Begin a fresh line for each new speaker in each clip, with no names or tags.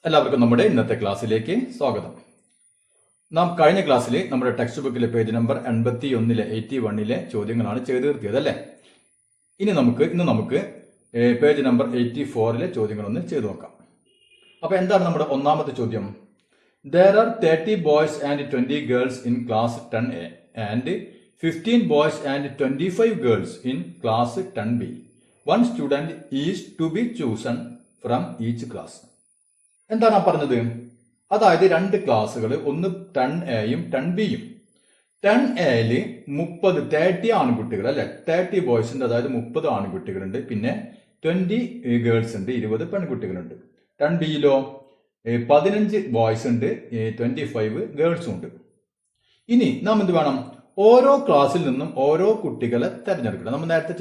എല്ലാവർക്കും നമ്മുടെ ഇന്നത്തെ ക്ലാസ്സിലേക്ക് സ്വാഗതം. നാം കഴിഞ്ഞ ക്ലാസ്സിൽ നമ്മുടെ ടെക്സ്റ്റ് ബുക്കിലെ പേജ് നമ്പർ 81 ചോദ്യങ്ങളാണ് ചെയ്തു തീർത്തിയത് അല്ലേ. ഇന്ന് നമുക്ക് പേജ് നമ്പർ 84 ചോദ്യങ്ങളൊന്ന് ചെയ്തു നോക്കാം. അപ്പൊ എന്താണ് നമ്മുടെ ഒന്നാമത്തെ ചോദ്യം? There are 30 boys and 20 girls in class 10A and 15 boys and 25 girls in class 10B. One student is to be chosen from each class. എന്താണ് പറഞ്ഞത്? അതായത് രണ്ട് ക്ലാസ്സുകൾ, ഒന്ന് 10Aയും 10Bയും. 10Aയിൽ 30 ആൺകുട്ടികൾ അല്ലെ, 30 ബോയ്സിന്റെ, അതായത് 30 ആൺകുട്ടികളുണ്ട്. പിന്നെ 20 ഗേൾസ് ഉണ്ട്, 20 പെൺകുട്ടികളുണ്ട്. 10Bയിലോ 15 ബോയ്സ് ഉണ്ട്, 25 ഗേൾസും ഉണ്ട്. ഇനി നാം എന്ത് വേണം? ഓരോ ക്ലാസ്സിൽ നിന്നും ഓരോ കുട്ടികളെ തെരഞ്ഞെടുക്കണം. നമ്മൾ നേരത്തെ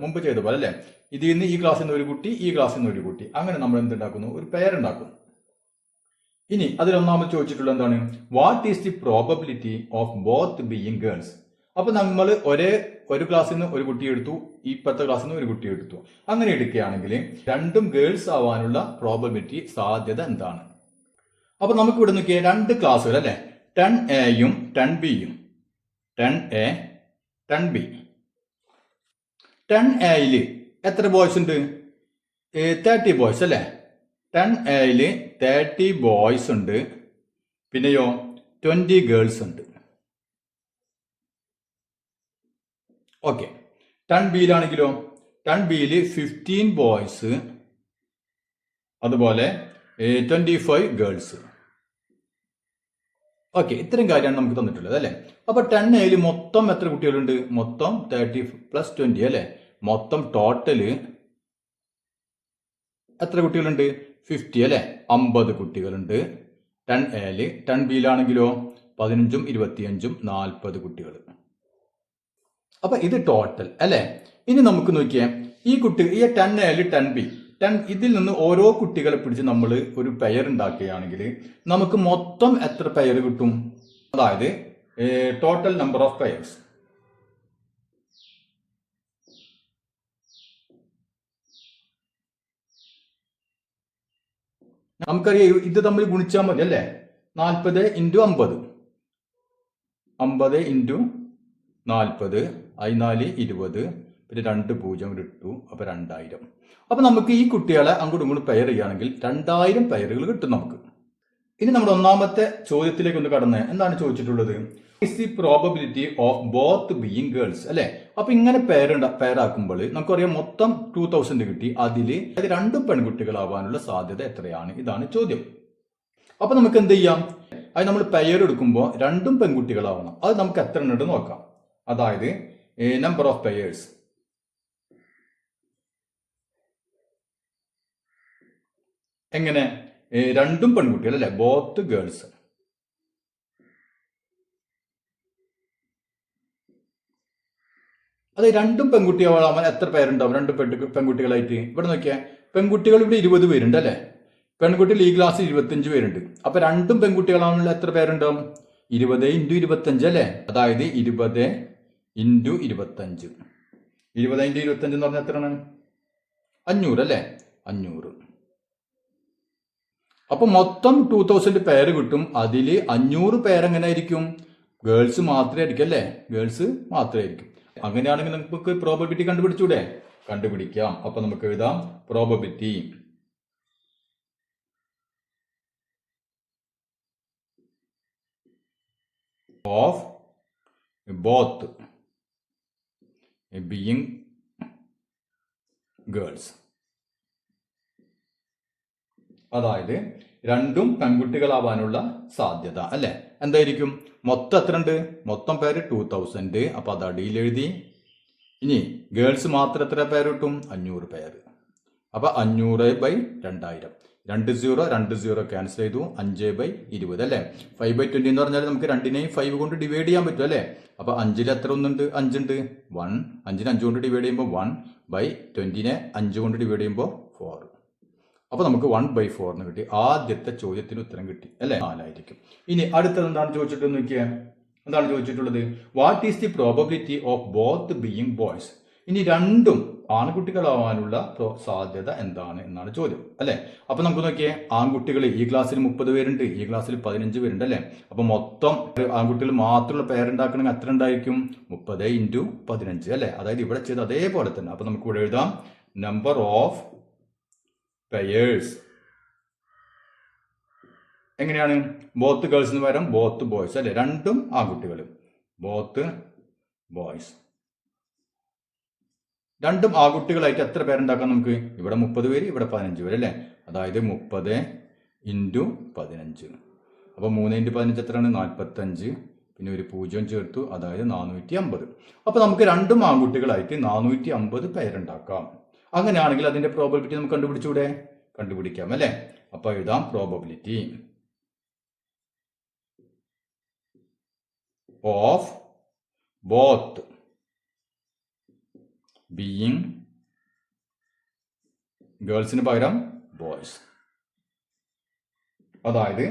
മുമ്പ് ചെയ്ത പോലെ അല്ലെ. ഇതിൽ നിന്ന് ഈ ക്ലാസ്സിൽ നിന്ന് ഒരു കുട്ടി, ഈ ക്ലാസ്സിൽ നിന്ന് ഒരു കുട്ടി, അങ്ങനെ നമ്മൾ എന്തുണ്ടാക്കുന്നു? ഒരു പേരുണ്ടാക്കും. ഇനി അതിലൊന്നാമത് ചോദിച്ചിട്ടുള്ളത് എന്താണ്? What is the probability of both being girls? അപ്പൊ നമ്മൾ ഒരു ക്ലാസ്സിൽ നിന്ന് ഒരു കുട്ടി എടുത്തു, ഇപ്പത്തെ ക്ലാസ്സിൽ നിന്ന് ഒരു കുട്ടി എടുത്തു. അങ്ങനെ എടുക്കുകയാണെങ്കിൽ രണ്ടും ഗേൾസ് ആവാനുള്ള പ്രോബബിലിറ്റി, സാധ്യത എന്താണ്? അപ്പൊ നമുക്ക് ഇവിടെ നോക്കിയ രണ്ട് ക്ലാസ്സുകൾ അല്ലെ, 10Aയും 10Bയും. 10A 10B. 10Aയിൽ എത്ര ബോയ്സ് ഉണ്ട്? 30 ബോയ്സ് അല്ലെ. 10Aയിൽ 30 ബോയ്സ് ഉണ്ട്, പിന്നെയോ 20 ഗേൾസ് ഉണ്ട്. ഓക്കെ. 10Bയിലാണെങ്കിലോ 10Bയിൽ 15 ബോയ്സ്, അതുപോലെ 25 ഗേൾസ്. ഓക്കെ, ഇത്രയും കാര്യമാണ് നമുക്ക് തന്നിട്ടുള്ളത് അല്ലെ. അപ്പൊ 10Aയിൽ മൊത്തം എത്ര കുട്ടികളുണ്ട്? മൊത്തം 30 + 20 അല്ലെ. മൊത്തം ടോട്ടല് എത്ര കുട്ടികളുണ്ട്? 50 അല്ലെ. 50 കുട്ടികളുണ്ട് 10Aയിൽ. 10Bയിലാണെങ്കിലോ 15ഉം 25ഉം 40 കുട്ടികൾ. അപ്പൊ ഇത് ടോട്ടൽ അല്ലെ. ഇനി നമുക്ക് നോക്കിയേ, ഈ 10Aയിൽ 10B, ഇതിൽ നിന്ന് ഓരോ കുട്ടികളെ പിടിച്ച് നമ്മൾ ഒരു പെയർ ഉണ്ടാക്കുകയാണെങ്കിൽ നമുക്ക് മൊത്തം എത്ര പെയർ കിട്ടും? അതായത് ടോട്ടൽ നമ്പർ ഓഫ് പെയർസ്. നമുക്കറിയാം, ഇത് തമ്മിൽ ഗുണിച്ചാൽ മതി അല്ലേ. 40 × 50, 50 × 40, 14 20, പിന്നെ 2 0 ഇട്ടു, അപ്പൊ 2000. അപ്പൊ നമുക്ക് ഈ കുട്ടികളെ അങ്ങോട്ടും ഇങ്ങോട്ടും പെയർ ചെയ്യുകയാണെങ്കിൽ 2000 പെയറുകൾ കിട്ടും നമുക്ക്. ഇനി നമ്മുടെ ഒന്നാമത്തെ ചോദ്യത്തിലേക്ക് ഒന്ന് കടന്ന് എന്താണ് ചോദിച്ചിട്ടുള്ളത്? Is the probability of both being girls അല്ലെ. അപ്പൊ ഇങ്ങനെ പെയറാക്കുമ്പോൾ നമുക്കറിയാം മൊത്തം 2000 കിട്ടി. അതില് രണ്ടും പെൺകുട്ടികളാവാനുള്ള സാധ്യത എത്രയാണ്? ഇതാണ് ചോദ്യം. അപ്പൊ നമുക്ക് എന്ത് ചെയ്യാം? അത് നമ്മൾ പെയർ എടുക്കുമ്പോൾ രണ്ടും പെൺകുട്ടികളാവണം. അത് നമുക്ക് എത്ര ഉണ്ട് നോക്കാം. അതായത് നമ്പർ ഓഫ് പെയേഴ്സ്. എങ്ങനെ? രണ്ടും പെൺകുട്ടികൾ അല്ലെ, ബോത്ത് ഗേൾസ്. അത് രണ്ടും പെൺകുട്ടികളാവാൻ എത്ര പേരുണ്ടാവും? രണ്ടും പെൺകുട്ടികളായിട്ട്. ഇവിടെ നോക്കിയാൽ പെൺകുട്ടികൾ ഇവിടെ 20 പേരുണ്ട് അല്ലെ. പെൺകുട്ടികൾ ഈ ക്ലാസ്സിൽ 25 പേരുണ്ട്. അപ്പൊ രണ്ടും പെൺകുട്ടികളാണുള്ള എത്ര പേരുണ്ടാവും? 20 × 25 അല്ലെ. അതായത് 20 × 25. 20 × 25 എന്ന് പറഞ്ഞാൽ എത്രയാണ്? 500 അല്ലെ. 500. അപ്പൊ മൊത്തം 2000 പേര് കിട്ടും. അതില് 500 പേരെങ്ങനെ ആയിരിക്കും? ഗേൾസ് മാത്രമായിരിക്കും അല്ലെ. ഗേൾസ് മാത്രമായിരിക്കും. അങ്ങനെയാണെങ്കിൽ നമുക്ക് പ്രോബബിലിറ്റി കണ്ടുപിടിച്ചൂടെ? കണ്ടുപിടിക്കാം. അപ്പൊ നമുക്ക് എഴുതാം probability of both being girls. അതായത് രണ്ടും പെൺകുട്ടികളാവാനുള്ള സാധ്യത അല്ലെ എന്തായിരിക്കും? മൊത്തം എത്ര ഉണ്ട്? മൊത്തം പേര് 2000. അപ്പൊ അത് അടിയിൽ എഴുതി. ഇനി ഗേൾസ് മാത്രം എത്ര പേര് കിട്ടും? 500 പേര്. അപ്പൊ 500/2000. 20 ക്യാൻസൽ ചെയ്തു. 5/20 അല്ലെ. 5/20 എന്ന് പറഞ്ഞാൽ നമുക്ക് 2നെയും 5 കൊണ്ട് ഡിവൈഡ് ചെയ്യാൻ പറ്റും അല്ലെ. അപ്പൊ 5ൽ എത്ര ഒന്നുണ്ട്? 5 ഉണ്ട്. 1. 5നെ 5 കൊണ്ട് ഡിവൈഡ് ചെയ്യുമ്പോൾ 1/20നെ 5 കൊണ്ട് ഡിവൈഡ് ചെയ്യുമ്പോൾ 4. അപ്പൊ നമുക്ക് 1/4 എന്ന് കിട്ടി. ആദ്യത്തെ ചോദ്യത്തിന് ഉത്തരം കിട്ടി അല്ലെ. 4 ആയിരിക്കും. ഇനി അടുത്തത് എന്താണ് ചോദിച്ചിട്ട് നോക്കിയാൽ? എന്താണ് ചോദിച്ചിട്ടുള്ളത്? What is the probability of both being boys? ഇനി രണ്ടും ആൺകുട്ടികളാവാനുള്ള സാധ്യത എന്താണ് എന്നാണ് ചോദ്യം അല്ലെ. അപ്പൊ നമുക്ക് നോക്കിയേ, ആൺകുട്ടികൾ ഈ ക്ലാസ്സിൽ 30 പേരുണ്ട്, ഈ ക്ലാസ്സിൽ 15 പേരുണ്ട് അല്ലെ. അപ്പൊ മൊത്തം ആൺകുട്ടികൾ മാത്രമുള്ള പേരുണ്ടാക്കണമെങ്കിൽ എത്ര ഉണ്ടായിരിക്കും? 30 × 15 അല്ലെ. അതായത് ഇവിടെ ചെയ്ത് അതേപോലെ തന്നെ. അപ്പൊ നമുക്ക് ഇവിടെ എഴുതാം നമ്പർ ഓഫ് പെയേഴ്സ് എങ്ങനെയാണ്? ബോത്ത് ഗേൾസിന് പകരം ബോത്ത് ബോയ്സ് അല്ലെ, രണ്ടും ആൺകുട്ടികൾ, ബോത്ത് ബോയ്സ്. രണ്ടും ആൺകുട്ടികളായിട്ട് എത്ര പേരുണ്ടാക്കാം നമുക്ക്? ഇവിടെ 30 പേര്, ഇവിടെ 15 പേര് അല്ലേ. അതായത് 30 × 15. അപ്പോൾ 3 × 15 എത്രയാണ്? 45. പിന്നെ ഒരു 0 ചേർത്തു, അതായത് 450. അപ്പോൾ നമുക്ക് രണ്ടും ആൺകുട്ടികളായിട്ട് 450 പേരുണ്ടാക്കാം. അങ്ങനെയാണെങ്കിൽ അതിന്റെ പ്രോബബിലിറ്റി നമുക്ക് കണ്ടുപിടിച്ചൂടെ? കണ്ടുപിടിക്കാം അല്ലേ. അപ്പോൾ എഴുതാം പ്രോബബിലിറ്റി ഓഫ് ബോത്ത് ബീയിങ് ഗേൾസിന് പകരം ബോയ്സ്. അതായത്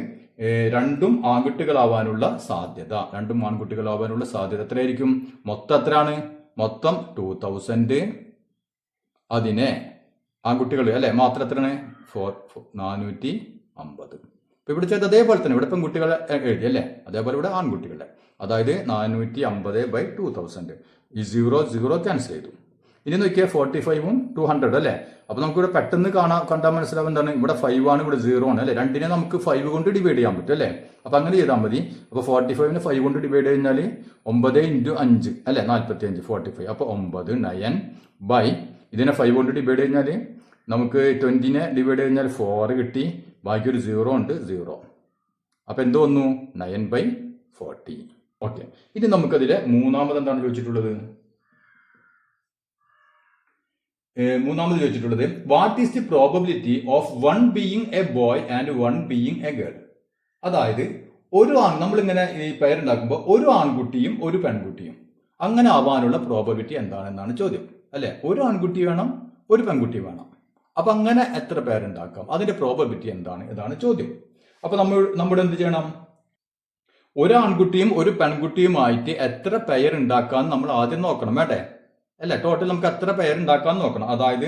രണ്ടും ആൺകുട്ടികളാവാനുള്ള സാധ്യത, രണ്ടും ആൺകുട്ടികളാവാനുള്ള സാധ്യത എത്രയായിരിക്കും? മൊത്തം എത്രയാണ്? മൊത്തം 2000. അതിനെ ആൺകുട്ടികൾ അല്ലെ മാത്രം എത്രയാണ്? 450. ഇപ്പൊ ഇവിടെ ചെയ്ത് അതേപോലെ തന്നെ ഇവിടെ പെൺകുട്ടികളെ എഴുതി അല്ലേ, അതേപോലെ ഇവിടെ ആൺകുട്ടികളുടെ. അതായത് 450/2000. ഈ 0 ക്യാൻസൽ ചെയ്തു. ഇനി നോക്കിയാൽ 45ഉം 200 അല്ലേ. അപ്പൊ നമുക്ക് ഇവിടെ പെട്ടെന്ന് കണ്ടാൽ മനസ്സിലാവും എന്താണ്? ഇവിടെ 5 ആണ്, ഇവിടെ 0 ആണ് അല്ലെ. രണ്ടിനെ നമുക്ക് 5 കൊണ്ട് ഡിവൈഡ് ചെയ്യാൻ പറ്റും അല്ലെ. അപ്പൊ അങ്ങനെ ചെയ്താൽ മതി. അപ്പൊ 45നെ 5 കൊണ്ട് ഡിവൈഡ് കഴിഞ്ഞാൽ 9 × 5 അല്ലെ 45, 45. അപ്പൊ 9 9 ഇതിനെ 5 കൊണ്ട് ഡിവൈഡ് കഴിഞ്ഞാൽ നമുക്ക് 20നെ ഡിവൈഡ് കഴിഞ്ഞാൽ 4 കിട്ടി, ബാക്കി ഒരു 0 ഉണ്ട്, 0. അപ്പൊ എന്ത് വന്നു? 9/40. ഓക്കെ. ഇനി നമുക്കതിലെ മൂന്നാമത് എന്താണ് ചോദിച്ചിട്ടുള്ളത്? മൂന്നാമത് ചോദിച്ചിട്ടുള്ളത് what is the probability of 1 being A boy and 1 being A girl. അതായത് നമ്മളിങ്ങനെ ഈ പേരുണ്ടാക്കുമ്പോൾ ഒരു ആൺകുട്ടിയും ഒരു പെൺകുട്ടിയും അങ്ങനെ ആവാനുള്ള പ്രോബബിലിറ്റി എന്താണെന്നാണ് ചോദ്യം അല്ലെ. ഒരു ആൺകുട്ടി വേണം, ഒരു പെൺകുട്ടി വേണം. അപ്പൊ അങ്ങനെ എത്ര പേരുണ്ടാക്കാം? അതിന്റെ പ്രോബബിലിറ്റി എന്താണ്? ഇതാണ് ചോദ്യം. അപ്പൊ നമ്മൾ എന്ത് ചെയ്യണം? ഒരു ആൺകുട്ടിയും ഒരു പെൺകുട്ടിയുമായിട്ട് എത്ര പേരുണ്ടാക്കാൻ നമ്മൾ ആദ്യം നോക്കണം വേണ്ടേ അല്ലെ. ടോട്ടൽ നമുക്ക് എത്ര പേരുണ്ടാക്കാൻ നോക്കണം. അതായത്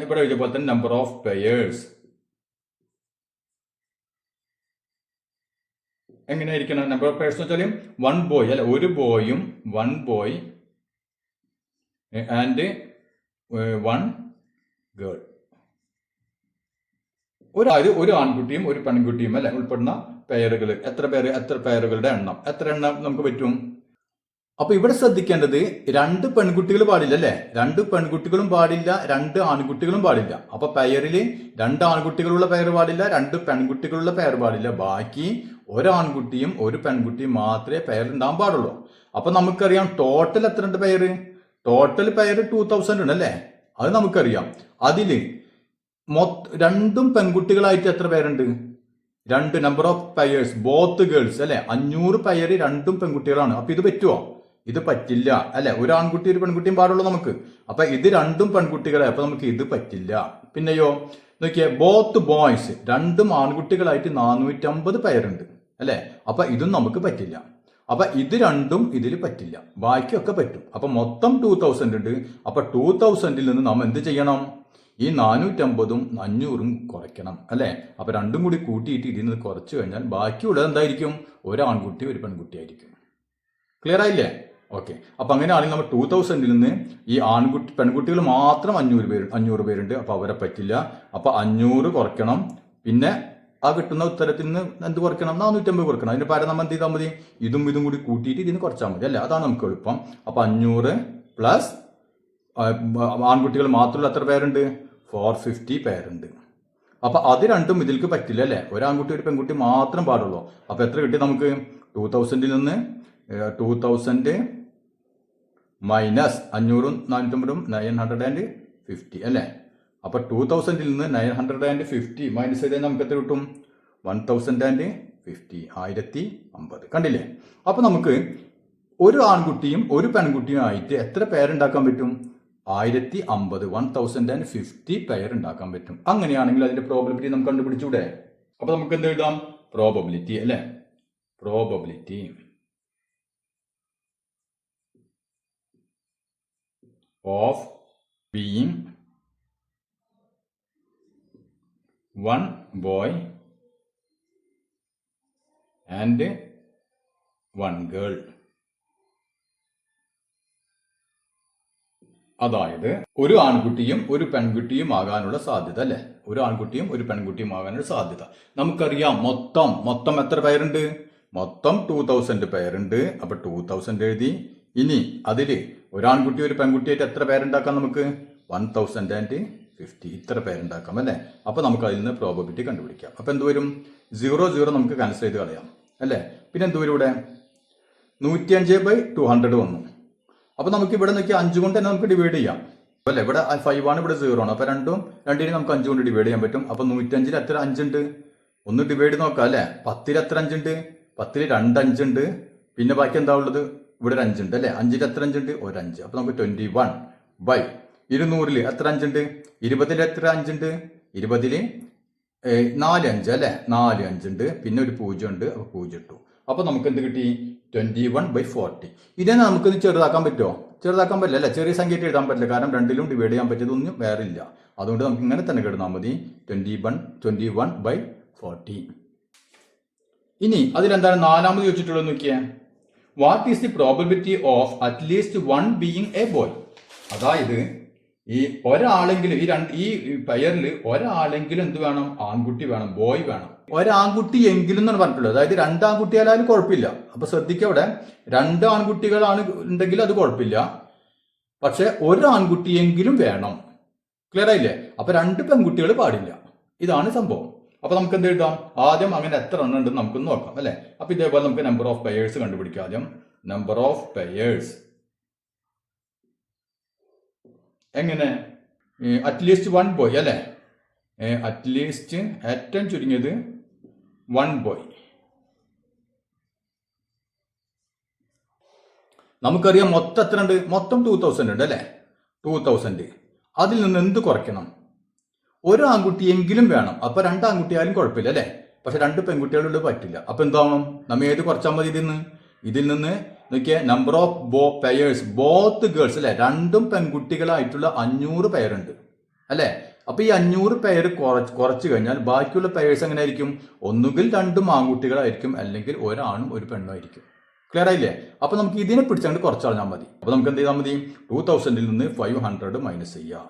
ഇവിടെ എഴുതിയ പോലെ തന്നെ നമ്പർ ഓഫ് പെയേഴ്സ് എങ്ങനെയായിരിക്കണം? നമ്പർ ഓഫ് പെയേഴ്സ് എന്ന് വെച്ചാൽ 1 ബോയ് അല്ലെ, ഒരു ബോയും 1 ബോയ് ആൻഡ് 1 ഗേൾ. അതായത് ഒരു ആൺകുട്ടിയും ഒരു പെൺകുട്ടിയും അല്ലെ ഉൾപ്പെടുന്ന പെയറുകൾ. എത്ര പെയറുകളുടെ എണ്ണം, എത്ര എണ്ണം നമുക്ക് പറ്റും? അപ്പൊ ഇവിടെ ശ്രദ്ധിക്കേണ്ടത് 2 പെൺകുട്ടികൾ പാടില്ല അല്ലെ, 2 പെൺകുട്ടികളും പാടില്ല, 2 ആൺകുട്ടികളും പാടില്ല. അപ്പൊ പെയറിൽ 2 ആൺകുട്ടികളുള്ള പെയർ പാടില്ല, 2 പെൺകുട്ടികളുള്ള പെയർ പാടില്ല. ബാക്കി ഒരു ആൺകുട്ടിയും ഒരു പെൺകുട്ടിയും മാത്രമേ പെയർ ഉണ്ടാകാൻ പാടുള്ളൂ. അപ്പൊ നമുക്കറിയാം ടോട്ടൽ എത്ര ഉണ്ട് പെയർ? ടോട്ടൽ പെയർ 2000 ഉണ്ട് അല്ലെ, അത് നമുക്കറിയാം. അതില് രണ്ടും പെൺകുട്ടികളായിട്ട് എത്ര പേരുണ്ട്? 2 number of pairs both girls അല്ലെ, 500 പെയർ രണ്ടും പെൺകുട്ടികളാണ്. അപ്പൊ ഇത് പറ്റുമോ? ഇത് പറ്റില്ല അല്ലെ. ഒരു ആൺകുട്ടി ഒരു പെൺകുട്ടിയും പാടുള്ളൂ നമുക്ക്. അപ്പൊ ഇത് രണ്ടും പെൺകുട്ടികളെ, അപ്പൊ നമുക്ക് ഇത് പറ്റില്ല. പിന്നെയോ നോക്കിയേ, ബോത്ത് ബോയ്സ് രണ്ടും ആൺകുട്ടികളായിട്ട് 450 പേരുണ്ട് അല്ലെ. അപ്പൊ ഇതും നമുക്ക് പറ്റില്ല. അപ്പൊ ഇത് രണ്ടും ഇതിൽ പറ്റില്ല, ബാക്കിയൊക്കെ പറ്റും. അപ്പൊ മൊത്തം 2000 ഉണ്ട്. അപ്പൊ 2000ൽ നിന്ന് നാം എന്ത് ചെയ്യണം? ഈ 450ഉം 500ഉം കുറയ്ക്കണം അല്ലെ. അപ്പൊ രണ്ടും കൂടി കൂട്ടിയിട്ട് ഇതിൽ നിന്ന് കുറച്ച് കഴിഞ്ഞാൽ ബാക്കിയുള്ളത് എന്തായിരിക്കും? ഒരു ആൺകുട്ടി ഒരു പെൺകുട്ടി ആയിരിക്കും. ക്ലിയർ ആയില്ലേ? ഓക്കെ. അപ്പൊ അങ്ങനെയാണെങ്കിൽ നമ്മൾ 2000ൽ നിന്ന് ഈ പെൺകുട്ടികൾ മാത്രം 500 പേരുണ്ട്. അപ്പൊ അവരെ പറ്റില്ല. അപ്പൊ 500 കുറയ്ക്കണം. പിന്നെ ആ കിട്ടുന്ന ഉത്തരത്തിൽ നിന്ന് എന്ത് കുറയ്ക്കണം? 450 കുറയ്ക്കണം. അതിന് പകരം നമ്മൾ എന്ത് ചെയ്താൽ മതി? ഇതും കൂടി കൂട്ടിയിട്ട് ഇതിന് കുറച്ചാൽ മതി അല്ലെ. അതാണ് നമുക്ക് എളുപ്പം. അപ്പൊ 500 പ്ലസ് ആൺകുട്ടികൾ മാത്രമുള്ള എത്ര പേരുണ്ട്? 450 പേരുണ്ട്. അപ്പൊ അത് രണ്ടും ഇതിലേക്ക് പറ്റില്ല അല്ലെ. ഒരു ആൺകുട്ടി ഒരു പെൺകുട്ടി മാത്രം പാടുള്ളൂ. അപ്പൊ എത്ര കിട്ടി നമുക്ക്? 2000ൽ നിന്ന് 2000 മൈനസ് 500ഉം 450ഉം 950 അല്ലെ. അപ്പൊ 2000ൽ നിന്ന് 950 മൈനസ് ചെയ്താൽ നമുക്ക് എത്ര കിട്ടും? 1050 1050. കണ്ടില്ലേ? അപ്പൊ നമുക്ക് ഒരു ആൺകുട്ടിയും ഒരു പെൺകുട്ടിയും ആയിട്ട് എത്ര പേരുണ്ടാക്കാൻ പറ്റും? 1050 പെയർ ഉണ്ടാക്കാൻ പറ്റും. അങ്ങനെയാണെങ്കിൽ അതിന്റെ പ്രോബബിലിറ്റി നമുക്ക് കണ്ടുപിടിച്ചൂടെ? അപ്പൊ നമുക്ക് എന്ത് എഴുതാം? പ്രോബബിലിറ്റി അല്ലെ. Probability of being one boy and one girl. അതായത് ഒരു ആൺകുട്ടിയും ഒരു പെൺകുട്ടിയും ആകാനുള്ള സാധ്യത അല്ലെ, ഒരു ആൺകുട്ടിയും ഒരു പെൺകുട്ടിയും ആകാനുള്ള സാധ്യത നമുക്കറിയാം. മൊത്തം എത്ര പേരുണ്ട്? മൊത്തം 2000 പേരുണ്ട്. അപ്പൊ 2000 എഴുതി. ഇനി അതില് ഒരാൺകുട്ടി ഒരു പെൺകുട്ടിയായിട്ട് എത്ര പേരുണ്ടാക്കാം? നമുക്ക് 1050 ഇത്ര പേരുണ്ടാക്കാം അല്ലെ. അപ്പൊ നമുക്ക് അതിൽ നിന്ന് പ്രോബബിലിറ്റി കണ്ടുപിടിക്കാം. അപ്പൊ എന്തുവരും? 0 നമുക്ക് ക്യാൻസൽ ചെയ്ത് കളയാം അല്ലെ. പിന്നെ എന്തുവരും? ഇവിടെ 105/200 വന്നു. അപ്പൊ നമുക്ക് ഇവിടെ നോക്കി 5 കൊണ്ട് തന്നെ നമുക്ക് ഡിവൈഡ് ചെയ്യാം അല്ലെ. ഇവിടെ 5 ആണ്, ഇവിടെ 0 ആണ്. അപ്പൊ രണ്ടിനും നമുക്ക് 5 കൊണ്ട് ഡിവൈഡ് ചെയ്യാൻ പറ്റും. അപ്പൊ 105-ൽ എത്ര 5 ഉണ്ട്? ഒന്ന് ഡിവൈഡ് നോക്കാം അല്ലെ. 10-ൽ എത്ര 5 ഉണ്ട്? 10-ൽ 2 5 ഉണ്ട്. പിന്നെ ബാക്കി എന്താ ഉള്ളത്? ഇവിടെ ഒരു 5 ഉണ്ട് അല്ലെ. 5-ൽ എത്ര 5 ഉണ്ട്? ഒരു 5. അപ്പൊ നമുക്ക് 21/200-ൽ എത്ര 5 ഉണ്ട്? 20-ൽ എത്ര 5 ഉണ്ട്? 20-ൽ 4 5 അല്ലെ. 4 5 ഉണ്ട്. പിന്നെ ഒരു 0 ഉണ്ട്. അപ്പൊ 0 ഇട്ടു. അപ്പൊ നമുക്ക് എന്ത് കിട്ടി? 21/40. ഇതിനെ നമുക്കൊന്ന് ചെറുതാക്കാൻ പറ്റുമോ? ചെറുതാക്കാൻ പറ്റില്ല അല്ലെ. ചെറിയ സംഖ്യ എഴുതാൻ പറ്റില്ല, കാരണം രണ്ടിലും ഡിവൈഡ് ചെയ്യാൻ പറ്റിയതൊന്നും വേറെ ഇല്ല. അതുകൊണ്ട് നമുക്ക് ഇങ്ങനെ തന്നെ കിടന്നാൽ മതി, 21/40. ഇനി അതിലെന്താണ് നാലാമത് ചോദിച്ചിട്ടുള്ളത് നോക്കിയേ. What is the probability of at least one being A boy? അതായത് ഈ ഒരാളെങ്കിലും ഈ പെയറിൽ ഒരാളെങ്കിലും എന്ത് വേണം? ആൺകുട്ടി വേണം, ബോയ് വേണം. ഒരാൺകുട്ടി എങ്കിലും എന്നാണ് പറഞ്ഞിട്ടുള്ളത്. അതായത് 2 ആൺകുട്ടിയായാലും കുഴപ്പമില്ല. അപ്പൊ ശ്രദ്ധിക്കുക, അവിടെ 2 ആൺകുട്ടികളാണ് ഉണ്ടെങ്കിൽ അത് കുഴപ്പമില്ല, പക്ഷെ ഒരു ആൺകുട്ടിയെങ്കിലും വേണം. ക്ലിയർ ആയില്ലേ? അപ്പൊ 2 പെൺകുട്ടികൾ പാടില്ല. ഇതാണ് സംഭവം. അപ്പൊ നമുക്ക് എന്ത് എഴുതാം? ആദ്യം അങ്ങനെ എത്ര എണ്ണം ഉണ്ടെന്ന് നമുക്കൊന്ന് നോക്കാം അല്ലെ. അപ്പൊ ഇതേപോലെ നമുക്ക് നമ്പർ ഓഫ് പെയേഴ്സ് കണ്ടുപിടിക്കാം. ആദ്യം നമ്പർ ഓഫ് പെയേഴ്സ് എങ്ങനെ? അറ്റ്ലീസ്റ്റ് 1 ബോയ് അല്ലെ. അറ്റ്ലീസ്റ്റ് ഏറ്റവും ചുരുങ്ങിയത് 1 ബോയ്. നമുക്കറിയാം മൊത്തം എത്ര ഉണ്ട്? മൊത്തം 2000 ഉണ്ട് അല്ലെ. 2000. അതിൽ നിന്ന് എന്ത് കുറയ്ക്കണം? ഒരു ആൺകുട്ടിയെങ്കിലും വേണം. അപ്പൊ 2 ആൺകുട്ടിയായാലും കുഴപ്പമില്ല അല്ലെ. പക്ഷെ 2 പെൺകുട്ടികളുടെ പറ്റില്ല. അപ്പൊ എന്താവണം? നമ്മ ഏത് കുറച്ചാൽ മതി? ഇതിൽ നിന്ന് നോക്കിയേ, number of pairs both girls അല്ലെ. 2 പെൺകുട്ടികളായിട്ടുള്ള 500 പേരുണ്ട് അല്ലെ. അപ്പൊ ഈ 500 പേര് കുറച്ച് കഴിഞ്ഞാൽ ബാക്കിയുള്ള പേയേഴ്സ് എങ്ങനെ ആയിരിക്കും? ഒന്നുകിൽ 2 ആൺകുട്ടികളായിരിക്കും, അല്ലെങ്കിൽ ഒരാണും ഒരു പെണ്ണും ആയിരിക്കും. ക്ലിയർ ആയില്ലേ? അപ്പൊ നമുക്ക് ഇതിനെ പിടിച്ചാണ്ട് കുറച്ച് കളഞ്ഞാൽ മതി. അപ്പൊ നമുക്ക് എന്ത് ചെയ്താൽ മതി? 2000-ൽ നിന്ന് 500 മൈനസ് ചെയ്യാം.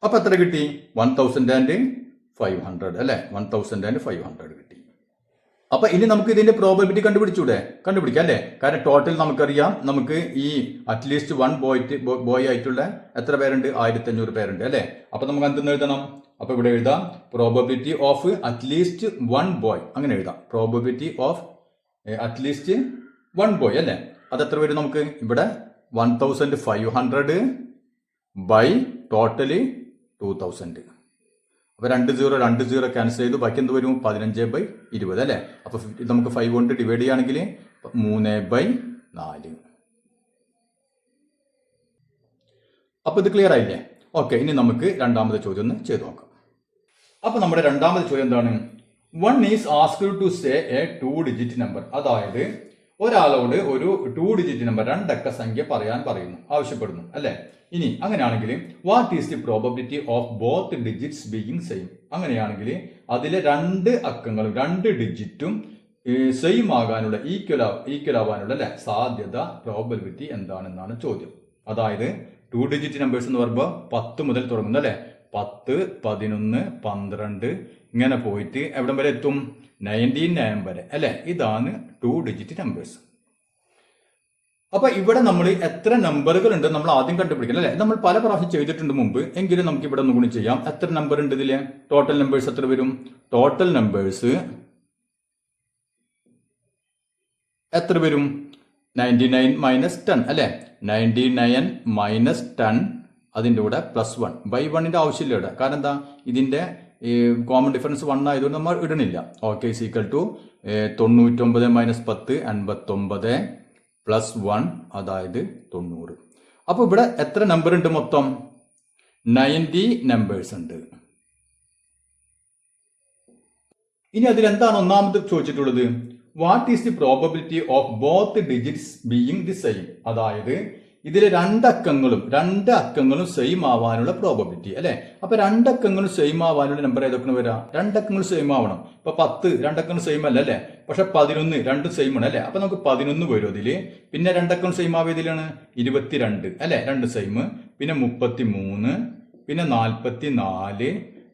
അപ്പൊ എത്ര കിട്ടി? 1500 അല്ലെ. 1500 കിട്ടി. അപ്പൊ ഇനി നമുക്ക് ഇതിന്റെ പ്രോബബിലിറ്റി കണ്ടുപിടിക്കാം അല്ലെ. കാരണം ടോട്ടൽ നമുക്കറിയാം, നമുക്ക് ഈ അറ്റ്ലീസ്റ്റ് 1 ബോയ് ആയിട്ടുള്ള എത്ര പേരുണ്ട്? 1500 പേരുണ്ട് അല്ലെ. അപ്പൊ നമുക്ക് എന്തെന്ന് എഴുതണം? അപ്പൊ ഇവിടെ എഴുതാം പ്രോബബിലിറ്റി ഓഫ് അറ്റ്ലീസ്റ്റ് 1 ബോയ്. അങ്ങനെ എഴുതാം, പ്രോബബിലിറ്റി ഓഫ് അറ്റ്ലീസ്റ്റ് 1 ബോയ് അല്ലെ. അതെത്ര വരും നമുക്ക്? ഇവിടെ 1500 ബൈ ടോട്ടല് 2000. അപ്പൊ 2 0 ക്യാൻസൽ ചെയ്തു. ബാക്കി എന്ത് വരും? 15/20 അല്ലെ. അപ്പൊ നമുക്ക് 5 കൊണ്ട് ഡിവൈഡ് ചെയ്യുകയാണെങ്കിൽ 3/4. അപ്പൊ ഇത് ക്ലിയർ ആയില്ലേ? ഓക്കെ, ഇനി നമുക്ക് രണ്ടാമത്തെ ചോദ്യം ഒന്ന് ചെയ്ത് നോക്കാം. അപ്പൊ നമ്മുടെ രണ്ടാമത്തെ ചോദ്യം എന്താണ്? 1 is asked to say a 2-digit number. അതായത് ഒരാളോട് ഒരു 2-digit നമ്പർ, 2 അക്ക സംഖ്യ പറയാൻ ആവശ്യപ്പെടുന്നു അല്ലെ. ഇനി അങ്ങനെയാണെങ്കിൽ what is the probability of both digits being same? അങ്ങനെയാണെങ്കിൽ അതിലെ 2 അക്കങ്ങളും 2 ഡിജിറ്റും സെയിം ആകാനുള്ള ഈക്വൽ ആവാനുള്ള അല്ലെ സാധ്യത, പ്രോബബിലിറ്റി എന്താണെന്നാണ് ചോദ്യം. അതായത് 2-digit നമ്പേഴ്സ് എന്ന് പറയുമ്പോൾ 10 മുതൽ തുടങ്ങുന്നു അല്ലെ. 10, 11, 12 ഇങ്ങനെ പോയിട്ട് എവിടം വരെ എത്തും? 99 വരെ അല്ലെ. ഇതാണ് 2-digit നമ്പേഴ്സ്. അപ്പൊ ഇവിടെ നമ്മൾ എത്ര നമ്പറുകൾ ഉണ്ട് നമ്മൾ ആദ്യം കണ്ടുപിടിക്കണം അല്ലെ. നമ്മൾ പല പ്രാവശ്യം ചെയ്തിട്ടുണ്ട് മുമ്പ്, എങ്കിലും നമുക്ക് ഇവിടെ ഒന്നും കൂടി ചെയ്യാം. എത്ര നമ്പർ ഉണ്ട് ഇതില്? ടോട്ടൽ നമ്പേഴ്സ് എത്ര വരും? ടോട്ടൽ നമ്പേഴ്സ് എത്ര വരും? 99 മൈനസ് 10 അല്ലെ. 99 മൈനസ് 10, അതിൻ്റെ കൂടെ +1. ബൈ 1ന്റെ ആവശ്യമില്ല ഇവിടെ, കാരണം എന്താ? ഇതിന്റെ കോമൺ ഡിഫറൻസ് 1 ആയതുകൊണ്ട് നമ്മൾ ഇടണില്ല. ഓക്കെ, ഈക്വൽ ടു 99 മൈനസ് 10 89 +1, അതായത് 90. അപ്പൊ ഇവിടെ എത്ര നമ്പർ ഉണ്ട്? മൊത്തം 90 നമ്പേഴ്സ് ഉണ്ട്. ഇനി അതിലെന്താണ് ഒന്നാമത് ചോദിച്ചിട്ടുള്ളത്? What is the probability of both digits being the same? അതായത് ഇതിൽ രണ്ട് അക്കങ്ങളും സെയിം ആവാനുള്ള പ്രോബബിലിറ്റി അല്ലെ. അപ്പൊ രണ്ടക്കങ്ങളും സെയിം ആവാനുള്ള നമ്പർ ഏതൊക്കെ വരാം? രണ്ടക്കങ്ങൾ സെയിം ആവണം. ഇപ്പൊ 10 രണ്ടക്കങ്ങൾ സെയിം അല്ല അല്ലെ, പക്ഷെ 11 രണ്ടും സെയിം ആണ് അല്ലെ. അപ്പൊ നമുക്ക് 11 വരും അതില്. പിന്നെ രണ്ടക്കം സെയിം ആവിയതിലാണ് 22 അല്ലെ, രണ്ട് സെയിം. പിന്നെ 33, പിന്നെ 44,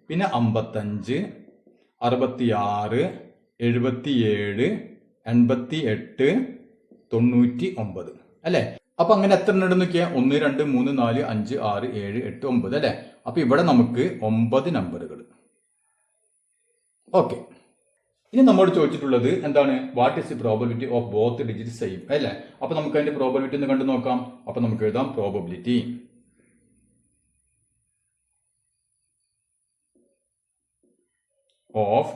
പിന്നെ 55, 66, 77, 88, 99 അല്ലെ. അപ്പൊ അങ്ങനെ എത്ര ഉണ്ട് നോക്കിയാൽ 1 2 3 4 5 6 7 8 9 അല്ലെ. അപ്പൊ ഇവിടെ നമുക്ക് 9 നമ്പറുകൾ. ഓക്കെ, ഇനി നമ്മോട് ചോദിച്ചിട്ടുള്ളത് എന്താണ്? What is the probability of both digit same അല്ലെ. അപ്പൊ നമുക്ക് അതിന്റെ പ്രോബബിലിറ്റി ഒന്ന് കണ്ടു നോക്കാം. അപ്പൊ നമുക്ക് എഴുതാം probability of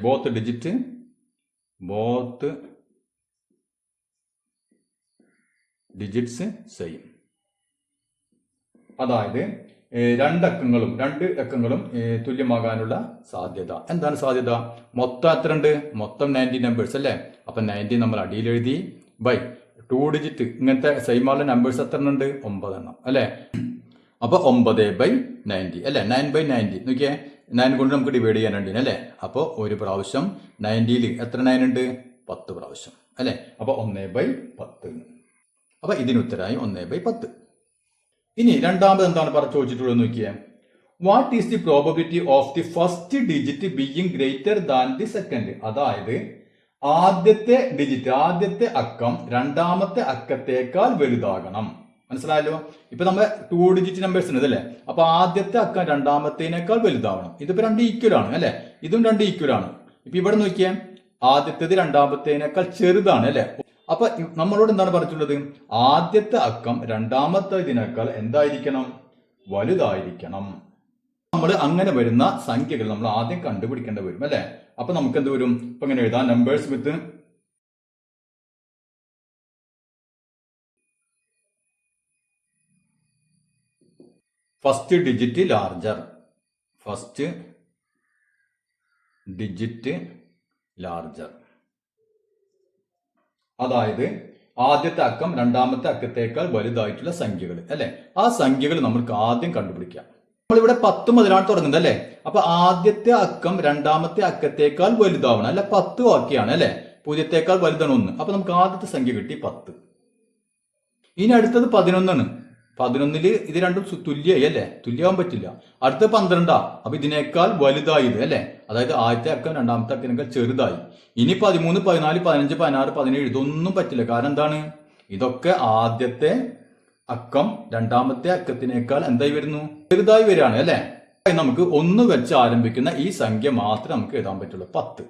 both digits same. അതായത് രണ്ട് അക്കങ്ങളും തുല്യമാകാനുള്ള സാധ്യത. എന്താണ് സാധ്യത? മൊത്തം എത്ര ഉണ്ട്? മൊത്തം 90 നമ്പേഴ്സ് അല്ലേ. അപ്പൊ 90 നമ്മൾ അടിയിൽ എഴുതി ബൈ 2 ഡിജിറ്റ് ഇങ്ങനത്തെ സെയിം ആളുടെ നമ്പേഴ്സ് എത്ര ഉണ്ട്? 9 എണ്ണം അല്ലെ. അപ്പൊ 9/90 അല്ലെ. 9/90 നോക്കിയേ, 9 കൊണ്ട് നമുക്ക് ഡിവൈഡ് ചെയ്യാനുണ്ട് അല്ലെ. അപ്പോൾ ഒരു പ്രാവശ്യം 90ൽ എത്ര 9 ഉണ്ട്? 10 പ്രാവശ്യം അല്ലെ. അപ്പൊ 1/10. അപ്പൊ ഇതിന് ഉത്തരമായി 1/10. ഇനി രണ്ടാമത് എന്താണ് ചോദിച്ചിട്ടുള്ളത് നോക്കിയേ. What is the probability of the first digit being greater than the second? അതായത് ആദ്യത്തെ ഡിജിറ്റ്, ആദ്യത്തെ അക്കം രണ്ടാമത്തെ അക്കത്തേക്കാൾ വലുതാകണം. മനസ്സിലായല്ലോ? ഇപ്പൊ നമ്മൾ 2 ഡിജിറ്റ് നമ്പേഴ്സ് ഉണ്ട് അല്ലെ. അപ്പൊ ആദ്യത്തെ അക്കം രണ്ടാമത്തേനേക്കാൾ വലുതാവണം. ഇതിപ്പോ 2 ഈക്വൽ ആണ് അല്ലെ. ഇതും 2 ഈക്വൽ ആണ്. ഇപ്പൊ ഇവിടെ നോക്കിയേ, ആദ്യത്തേത് രണ്ടാമത്തേനേക്കാൾ ചെറുതാണ് അല്ലെ. അപ്പൊ നമ്മളോട് എന്താണ് പറഞ്ഞിട്ടുള്ളത്? ആദ്യത്തെ അക്കം രണ്ടാമത്തേതിനേക്കാൾ എന്തായിരിക്കണം? വലുതായിരിക്കണം. നമ്മൾ അങ്ങനെ വരുന്ന സംഖ്യകൾ നമ്മൾ ആദ്യം കണ്ടുപിടിക്കേണ്ടി വരും അല്ലെ. അപ്പൊ നമുക്ക് എന്ത് വരും? ഇപ്പൊ ഇങ്ങനെ എഴുതാം, numbers with first digit larger. First digit larger, അതായത് ആദ്യത്തെ അക്കം രണ്ടാമത്തെ അക്കത്തേക്കാൾ വലുതായിട്ടുള്ള സംഖ്യകൾ അല്ലെ. ആ സംഖ്യകൾ നമുക്ക് ആദ്യം കണ്ടുപിടിക്കാം. നമ്മളിവിടെ 10 മുതലാണ് തുടങ്ങുന്നത് അല്ലെ. അപ്പൊ ആദ്യത്തെ അക്കം രണ്ടാമത്തെ അക്കത്തേക്കാൾ വലുതാവണം അല്ലെ. 10 വാക്കിയാണ് അല്ലെ. 0ത്തേക്കാൾ വലുതാണ് 1. അപ്പൊ നമുക്ക് ആദ്യത്തെ സംഖ്യ കിട്ടി 10. ഇനി അടുത്തത് 11 ആണ്. 11ല് ഇത് രണ്ടും തുല്യമായി അല്ലെ. തുല്യമാവാൻ പറ്റില്ല. അടുത്ത 12. അപ്പൊ ഇതിനേക്കാൾ വലുതായി ഇത് അല്ലെ. അതായത് ആദ്യത്തെ അക്കം രണ്ടാമത്തെ അക്കത്തിനേക്കാൾ ചെറുതായി. ഇനി 13, 14, 15, 16, 17 ഇതൊന്നും പറ്റില്ല. കാരണം എന്താണ്? ഇതൊക്കെ ആദ്യത്തെ അക്കം രണ്ടാമത്തെ അക്കത്തിനേക്കാൾ എന്തായി വരുന്നു? ചെറുതായി വരികയാണ് അല്ലെ. നമുക്ക് 1 വെച്ച് ആരംഭിക്കുന്ന ഈ സംഖ്യ മാത്രമേ നമുക്ക് എഴുതാൻ പറ്റുള്ളൂ, 10.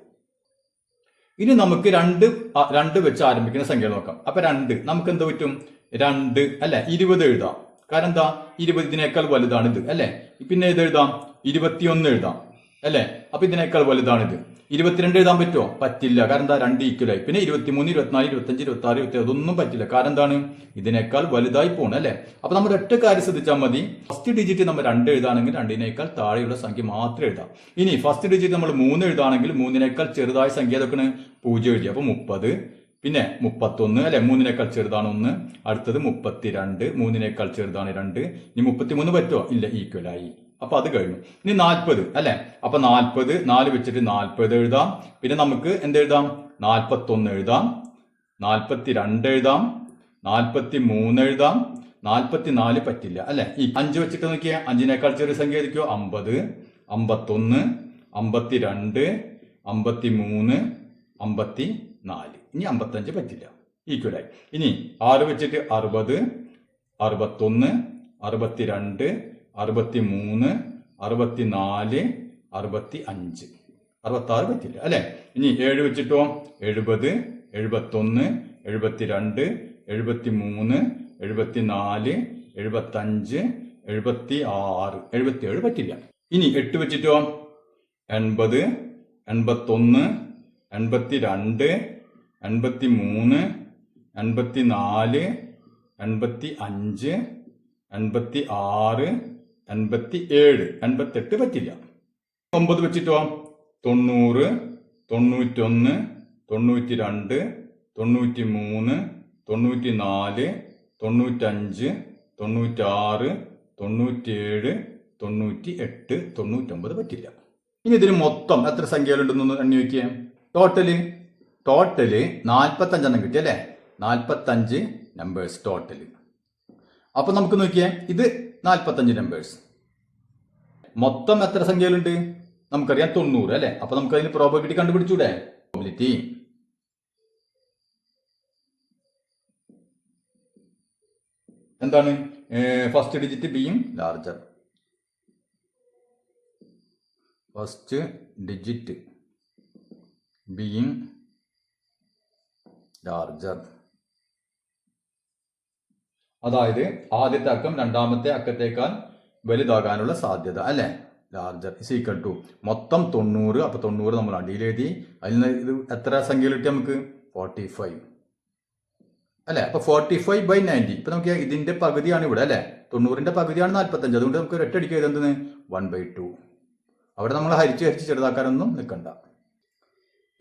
ഇനി നമുക്ക് 2 വെച്ച് ആരംഭിക്കുന്ന സംഖ്യ നോക്കാം. അപ്പൊ 2 നമുക്ക് എന്താ പറ്റും? 2 അല്ലെ 20 എഴുതാം. കാരണം എന്താ? 20 ഇതിനേക്കാൾ വലുതാണ് ഇത് അല്ലെ. പിന്നെ ഇത് എഴുതാം 21 എഴുതാം അല്ലെ. അപ്പൊ ഇതിനേക്കാൾ വലുതാണിത്. 22 എഴുതാൻ പറ്റുമോ? പറ്റില്ല. കാരണം എന്താ? 2 ഈക്വലായി. പിന്നെ 23, 24, 25, 26, 27 അതൊന്നും പറ്റില്ല. കാരണം എന്താണ്? ഇതിനേക്കാൾ വലുതായി പോകണം അല്ലെ. അപ്പൊ നമ്മൾ ഒറ്റ കാര്യം ശ്രദ്ധിച്ചാൽ മതി. ഫസ്റ്റ് ഡിജിറ്റ് നമ്മൾ 2 എഴുതാണെങ്കിൽ 2നേക്കാൾ താഴെയുള്ള സംഖ്യ മാത്രം എഴുതാം. ഇനി ഫസ്റ്റ് ഡിജിറ്റ് നമ്മൾ 3 എഴുതാണെങ്കിൽ 3നേക്കാൾ ചെറുതായ സംഖ്യ ഏതൊക്കെയാണ്? 0 എഴുതി. അപ്പൊ 30, പിന്നെ 31 അല്ലെ. 3നേക്കാൾ ചെറുതാണ് 1. അടുത്തത് 32, 3നേക്കാൾ ചെറുതാണ് 2. ഇനി 33 പറ്റുമോ? ഇല്ല, ഈക്വലായി. അപ്പൊ അത് കഴിഞ്ഞു. ഇനി 40 അല്ലെ. അപ്പൊ 40 4 വെച്ചിട്ട് 40 എഴുതാം. പിന്നെ നമുക്ക് എന്തെഴുതാം? 41 എഴുതാം, 42 എഴുതാം, 43 എഴുതാം, 44 പറ്റില്ല അല്ലെ. ഈ 5 വെച്ചിട്ട് നോക്കിയാൽ 5നേക്കാൾ ചെറിയ സംഖ്യ ആയിരിക്കും 50, 51, 52, 53, 54. ഇനി 55 പറ്റില്ല, ഈക്വലായി. ഇനി 6 വെച്ചിട്ട് 60, 61, 62, 63, 64, 65, 66 പറ്റില്ല അല്ലെ. ഇനി 7 വെച്ചിട്ടോ 70, 71, 72, 73, 74, 75, 76, 77 പറ്റില്ല. ഇനി 8 വെച്ചിട്ടോ 80, 81, 82, 83, 84, 85, 86, 87, 88 പറ്റില്ല. 9 വെച്ചിട്ടോ 90, 91, 92, 93, 94, 95, 96, 97, 98, 99 പറ്റില്ല. ഇനി ഇതിന് മൊത്തം എത്ര സംഖ്യകളുണ്ടെന്ന് എണ്ണി നോക്കിയേ. ടോട്ടല് 45 കിട്ടി അല്ലേ? 45 നമ്പേഴ്സ് ടോട്ടല്. അപ്പൊ നമുക്ക് നോക്കിയേ, ഇത് 45 നമ്പേഴ്സ്. മൊത്തം എത്ര സംഖ്യകളുണ്ട്? നമുക്കറിയാം 90 അല്ലെ? അപ്പൊ നമുക്ക് അതിന് പ്രോബബിലിറ്റി കണ്ടുപിടിച്ചൂടെ? പ്രോബബിലിറ്റി എന്താണ്? First digit being larger. First digit being larger. അതായത് ആദ്യത്തെ അക്കം രണ്ടാമത്തെ അക്കത്തേക്കാൾ വലുതാകാനുള്ള സാധ്യത അല്ലെ? ലാർജർ ഇസ് ഈക്വൽ ടു മൊത്തം 90. അപ്പൊ 90 നമ്മൾ അടിയിൽ എഴുതി. അതിൽ നിന്ന് ഇത് എത്ര സംഖ്യകൾ കിട്ടി നമുക്ക്? 45 അല്ലെ? അപ്പൊ 45/90. ഇപ്പൊ നമുക്ക് ഇതിന്റെ പകുതിയാണ് ഇവിടെ അല്ലെ? 90ന്റെ പകുതിയാണ് 45. അതുകൊണ്ട് നമുക്ക് ഒറ്റയടിക്ക് എഴുതുന്നത് 1/2. അവിടെ നമ്മൾ ഹരിച്ച് ചെറുതാക്കാനൊന്നും നിൽക്കണ്ട.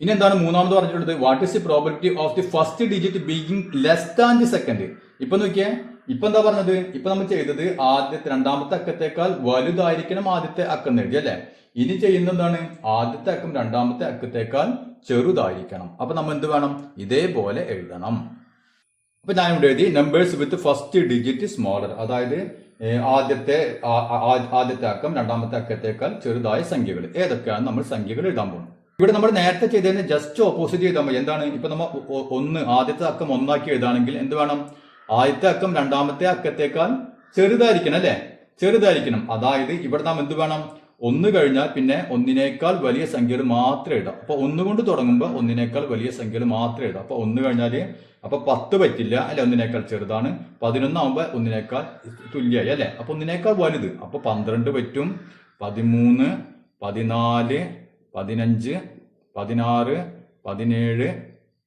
ഇനി എന്താണ് മൂന്നാമത് പറഞ്ഞിട്ടുള്ളത്? What is the probability of the first digit being less than the second. ഇപ്പൊ നോക്കിയേ, ഇപ്പൊ എന്താ പറഞ്ഞത്? ഇപ്പൊ നമ്മൾ ചെയ്തത് രണ്ടാമത്തെ അക്കത്തേക്കാൾ വലുതായിരിക്കണം ആദ്യത്തെ അക്കം എഴുതി അല്ലെ? ഇനി ചെയ്യുന്ന എന്താണ്? ആദ്യത്തെ അക്കം രണ്ടാമത്തെ അക്കത്തേക്കാൾ ചെറുതായിരിക്കണം. അപ്പൊ നമ്മൾ എന്ത് വേണം? ഇതേപോലെ എഴുതണം. അപ്പൊ ഞാൻ ഇവിടെ എഴുതി numbers with first digit smaller. അതായത് ആദ്യത്തെ അക്കം രണ്ടാമത്തെ അക്കത്തേക്കാൾ ചെറുതായ സംഖ്യകൾ ഏതൊക്കെയാണ് നമ്മൾ സംഖ്യകൾ എഴുതാൻ പോകുന്നത്. ഇവിടെ നമ്മൾ നേരത്തെ ചെയ്തതിന് ജസ്റ്റ് ഓപ്പോസിറ്റ് ചെയ്താൽ മതി. എന്താണ്? ഇപ്പൊ നമ്മൾ ആദ്യത്തെ അക്കം 1 ആക്കി എഴുതാണെങ്കിൽ എന്ത് വേണം? ആദ്യത്തെ അക്കം രണ്ടാമത്തെ അക്കത്തേക്കാൾ ചെറുതായിരിക്കണം അല്ലെ? ചെറുതായിരിക്കണം. അതായത് ഇവിടെ നാം എന്ത് വേണം? 1 കഴിഞ്ഞാൽ പിന്നെ 1നേക്കാൾ വലിയ സംഖ്യകൾ മാത്രം എഴുതാം. അപ്പൊ 1 കൊണ്ട് തുടങ്ങുമ്പോൾ 1നേക്കാൾ വലിയ സംഖ്യകൾ മാത്രം എഴുതാം. അപ്പൊ 1 കഴിഞ്ഞാല് അപ്പൊ 10 പറ്റില്ല അല്ലെ? 1നേക്കാൾ ചെറുതാണ്. 11 ആവുമ്പോ 1നേക്കാൾ തുല്യമായി അല്ലെ? അപ്പൊ 1നേക്കാൾ വലുത്. അപ്പൊ 12 പറ്റും, 13, 14, 15, 16, 17,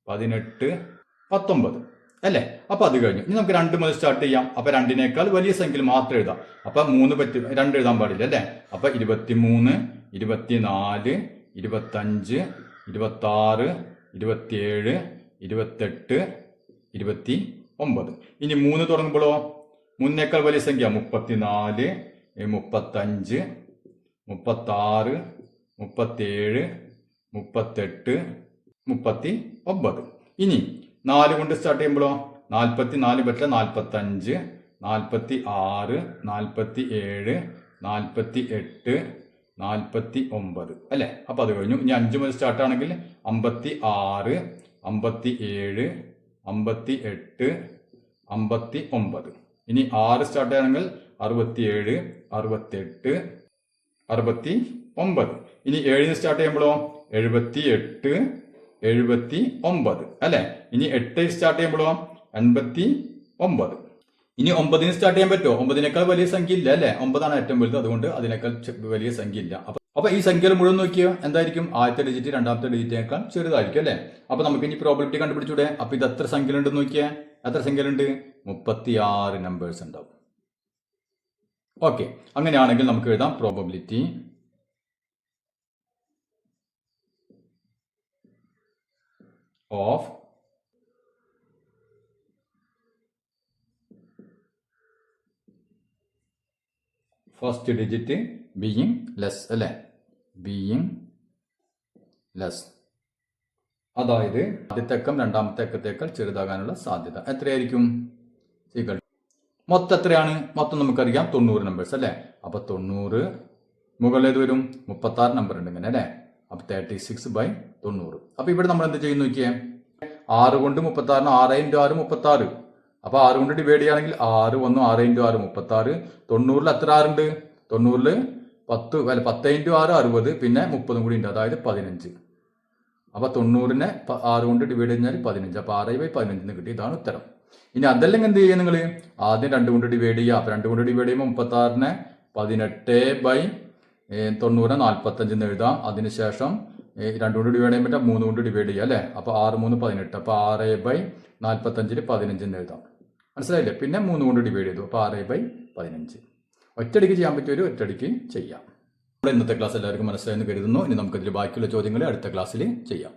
18, 19 അല്ലെ? അപ്പൊ അത് കഴിഞ്ഞു. ഇനി നമുക്ക് 2 മുതൽ സ്റ്റാർട്ട് ചെയ്യാം. അപ്പൊ 2നേക്കാൾ വലിയ സംഖ്യയിൽ മാത്രം എഴുതാം. അപ്പൊ 3 പറ്റും, 2 എഴുതാൻ പാടില്ല അല്ലെ? അപ്പൊ 23, 24, 25, 26, 27, 28, 29. ഇനി 3 തുടങ്ങുമ്പോഴോ 3നേക്കാൾ വലിയ സംഖ്യ 34, 35, 36, 37, 38, 39. ഇനി 4 കൊണ്ട് സ്റ്റാർട്ട് ചെയ്യുമ്പോഴോ 44 പറ്റില്ല, 45, 46, 47, 48, 49 അല്ലെ? അപ്പൊ അത് കഴിഞ്ഞു. ഇനി 5 മുതൽ സ്റ്റാർട്ട് ആണെങ്കിൽ 56, 57, 58, 59. ഇനി 6 സ്റ്റാർട്ട് ആണെങ്കിൽ 67, 68, 69. ഇനി 7 സ്റ്റാർട്ട് ചെയ്യുമ്പോഴോ 78, 79 അല്ലെ? ഇനി 8 സ്റ്റാർട്ട് ചെയ്യുമ്പോഴോ 89. ഇനി 9 സ്റ്റാർട്ട് ചെയ്യാൻ പറ്റുമോ? 9നേക്കാൾ വലിയ സംഖ്യ ഇല്ല അല്ലെ? 9ആണ് ഏറ്റവും വലുത്. അതുകൊണ്ട് അതിനേക്കാൾ വലിയ സംഖ്യ ഇല്ല. അപ്പൊ ഈ സംഖ്യകൾ മുഴുവൻ നോക്കിയോ എന്തായിരിക്കും? ആദ്യത്തെ ഡിജിറ്റ് രണ്ടാമത്തെ ഡിജിറ്റിനേക്കാൾ ചെറുതായിരിക്കും അല്ലെ? അപ്പൊ നമുക്ക് ഇനി പ്രോബബിലിറ്റി കണ്ടുപിടിച്ചൂടെ? അപ്പൊ ഇത് എത്ര സംഖ്യകളുണ്ടെന്ന് നോക്കിയാൽ എത്ര സംഖ്യകളുണ്ട്? 36 നമ്പേഴ്സ് ഉണ്ടാവും. ഓക്കെ, അങ്ങനെയാണെങ്കിൽ നമുക്ക് എഴുതാം probability of first digit being less അല്ലെ? Being less. അതായത് ആദ്യത്തെ അക്കം രണ്ടാമത്തെ അക്കത്തേക്കാൾ ചെറുതാകാനുള്ള സാധ്യത എത്രയായിരിക്കും? മൊത്തം എത്രയാണ്? മൊത്തം നമുക്കറിയാം 90 നമ്പേഴ്സ് അല്ലെ? അപ്പൊ 90 മുകളിൽ ഏത് വരും? 36 നമ്പർ ഉണ്ട് ഇങ്ങനെ അല്ലെ? അപ്പൊ 36/90. അപ്പൊ ഇവിടെ നമ്മൾ എന്ത് ചെയ്യുന്നു നോക്കിയേ? 6 കൊണ്ട് 36, 6 × 6 36. അപ്പൊ 6 കൊണ്ട് ഡിവൈഡ് ചെയ്യുകയാണെങ്കിൽ 6 വന്നു, 6 × 6 36. 90 എത്ര 6 ഉണ്ട്? 90 10 × 6 60, പിന്നെ 30 കൂടി ഉണ്ട്, അതായത് 15. അപ്പൊ 90നെ 6 കൊണ്ട് ഡിവൈഡ് കഴിഞ്ഞാൽ 15. അപ്പൊ 6/15 കിട്ടി. ഇതാണ് ഉത്തരം. ഇനി അതല്ലെങ്കിൽ എന്ത് ചെയ്യുക? നിങ്ങൾ ആദ്യം 2 കൊണ്ട് ഡിവൈഡ് ചെയ്യുക. അപ്പൊ 2 കൊണ്ട് ഡിവൈഡ് ചെയ്യുമ്പോൾ 36നെ 18/90 45 എഴുതാം. അതിനുശേഷം 2 കൊണ്ട് ഡിവൈഡ് ചെയ്യുമ്പോൾ 3 കൊണ്ട് ഡിവൈഡ് ചെയ്യുക അല്ലെ? അപ്പൊ 6 3 18. അപ്പൊ 6/45 15 എഴുതാം. മനസ്സിലായില്ലേ? പിന്നെ 3 കൊണ്ട് ഡിവൈഡ് ചെയ്തു. അപ്പൊ 6/15. ഒറ്റയടിക്ക് ചെയ്യാൻ പറ്റിയൊരു ഒറ്റയടിക്ക് ചെയ്യാം. ഇന്നത്തെ ക്ലാസ് എല്ലാവർക്കും മനസ്സിലായെന്ന് കരുതുന്നു. ഇനി നമുക്കതിൽ ബാക്കിയുള്ള ചോദ്യങ്ങൾ അടുത്ത ക്ലാസ്സിൽ ചെയ്യാം.